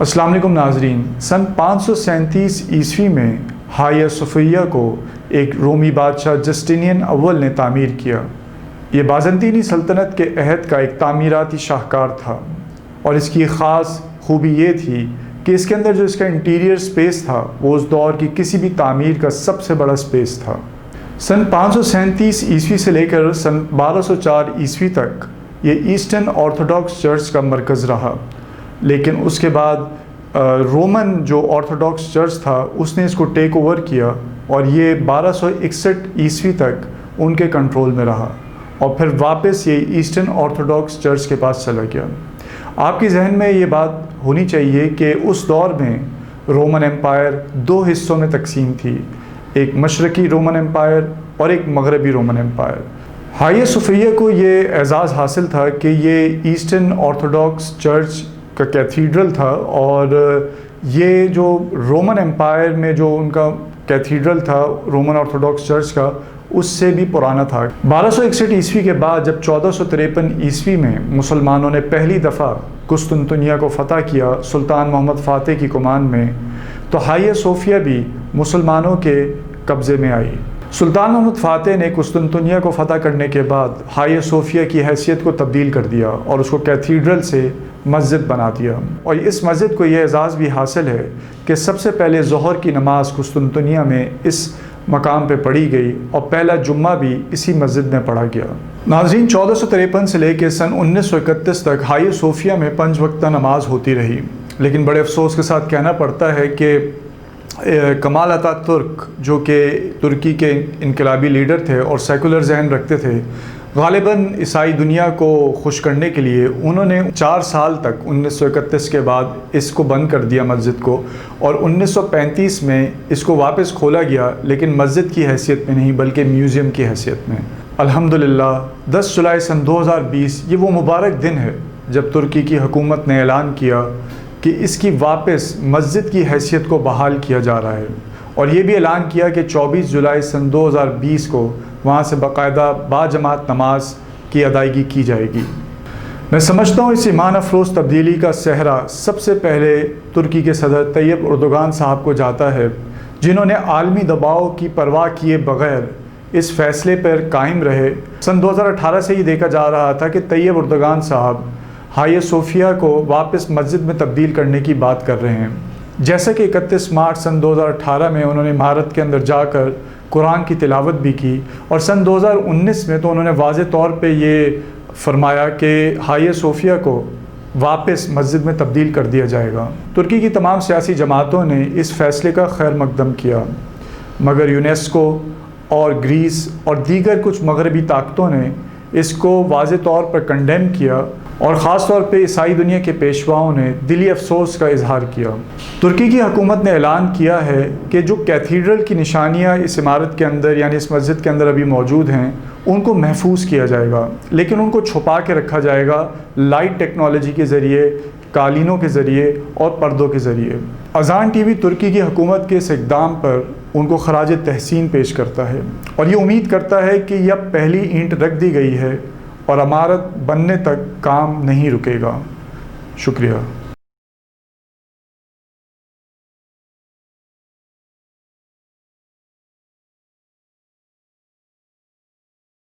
अस्सलाम वालेकुम नाजरीन। सन 537 ईस्वी में हाया सोफिया को एक रोमी बादशाह जस्टिनियन अव्वल ने तामीर किया। ये बाज़ंतीनी सल्तनत के अहद का एक तामीराती शाहकार था और इसकी ख़ास खूबी ये थी कि इसके अंदर जो इसका इंटीरियर स्पेस था वो उस दौर की किसी भी तामीर का सबसे बड़ा स्पेस था। सन 537 ईस्वी से लेकर सन 1204 ईस्वी तक ये ईस्टर्न ऑर्थोडॉक्स चर्च का मरकज़ रहा, लेकिन उसके बाद रोमन जो ऑर्थोडॉक्स चर्च था उसने इसको टेक ओवर किया और ये 1261 ईस्वी तक उनके कंट्रोल में रहा और फिर वापस ये ईस्टर्न ऑर्थोडॉक्स चर्च के पास चला गया। आपके जहन में ये बात होनी चाहिए कि उस दौर में रोमन एम्पायर दो हिस्सों में तकसीम थी, एक मशरकी रोमन एम्पायर और एक मगरबी रोमन एम्पायर। हाया सोफिया को ये एजाज़ हासिल था कि ये ईस्टर्न ऑर्थोडॉक्स चर्च का कैथीड्रल था और ये जो रोमन एम्पायर में जो उनका कैथीड्रल था रोमन ऑर्थोडॉक्स चर्च का, उससे भी पुराना था। 1261 ईस्वी के बाद जब 1453 ईस्वी में मुसलमानों ने पहली दफ़ा कुस्तुनतुनिया को फ़तह किया सुल्तान मोहम्मद फ़ातिह की कमान में, तो हाया सोफिया भी मुसलमानों के कब्ज़े में आई। सुल्तान मोहम्मद फ़ातिह ने कुस्तुनतुनिया को फ़तह करने के बाद हाया सोफिया की हैसियत को तब्दील कर दिया और उसको कैथीड्रल से मस्जिद बना दिया। और इस मस्जिद को यह एजाज़ भी हासिल है कि सबसे पहले ज़ोहर की नमाज़ कुस्तुनतुनिया में इस मकाम पे पढ़ी गई और पहला जुम्मा भी इसी मस्जिद में पढ़ा गया। नाज़रीन, 1453 से लेकर सन 1931 तक हाया सोफिया में 5 वक्ता नमाज होती रही, लेकिन बड़े अफसोस के साथ कहना पड़ता है कि कमाल अतातुर्क जो कि तुर्की के इनकलाबी लीडर थे और सेकुलर जहन रखते थे, ग़ालिबन ईसाई दुनिया को खुश करने के लिए उन्होंने 4 साल तक 1931 के बाद इसको बंद कर दिया मस्जिद को, और 1935 में इसको वापस खोला गया, लेकिन मस्जिद की हैसियत में नहीं बल्कि म्यूज़ियम की हैसियत में। अल्हम्दुलिल्लाह 10 जुलाई सन 2020 ये वो मुबारक दिन है जब तुर्की की हुकूमत ने ऐलान किया कि इसकी वापस मस्जिद की हैसियत को बहाल किया जा रहा है, और ये भी ऐलान किया कि 24 जुलाई सन 2020 को वहाँ से बाकायदा बाजमात नमाज की अदायगी की जाएगी। मैं समझता हूँ इस ईमान अफरोज़ तब्दीली का सहरा सबसे पहले तुर्की के सदर तैयब उर्दुगान साहब को जाता है, जिन्होंने आलमी दबाव की परवाह किए बग़ैर इस फ़ैसले पर कायम रहे। सन 2018 से ही देखा जा रहा था कि तैयब उर्दुगान साहब हाया सोफिया को वापस मस्जिद में तब्दील करने की बात कर रहे हैं। जैसा कि 31 मार्च सन 2018 में उन्होंने इमारत के अंदर जाकर कुरान की तिलावत भी की, और सन 2019 में तो उन्होंने वाज़े तौर पे ये फरमाया कि हाया सोफिया को वापस मस्जिद में तब्दील कर दिया जाएगा। तुर्की की तमाम सियासी जमातों ने इस फ़ैसले का खैर मकदम किया, मगर यूनेस्को और ग्रीस और दीगर कुछ मगरबी ताकतों ने इसको वाज़े तौर पर कंडेम किया, और ख़ास तौर पे ईसाई दुनिया के पेशवाओं ने दिली अफसोस का इजहार किया। तुर्की की हुकूमत ने ऐलान किया है कि जो कैथीड्रल की निशानियाँ इस इमारत के अंदर यानी इस मस्जिद के अंदर अभी मौजूद हैं उनको महफूज किया जाएगा, लेकिन उनको छुपा के रखा जाएगा लाइट टेक्नोलॉजी के ज़रिए, कालीनों के ज़रिए और पर्दों के ज़रिए। अज़ान टीवी तुर्की की हुकूमत के इस इक़दाम पर उनको खराज तहसीन पेश करता है और ये उम्मीद करता है कि यह पहली ईंट रख दी गई है और इमारत बनने तक काम नहीं रुकेगा। शुक्रिया।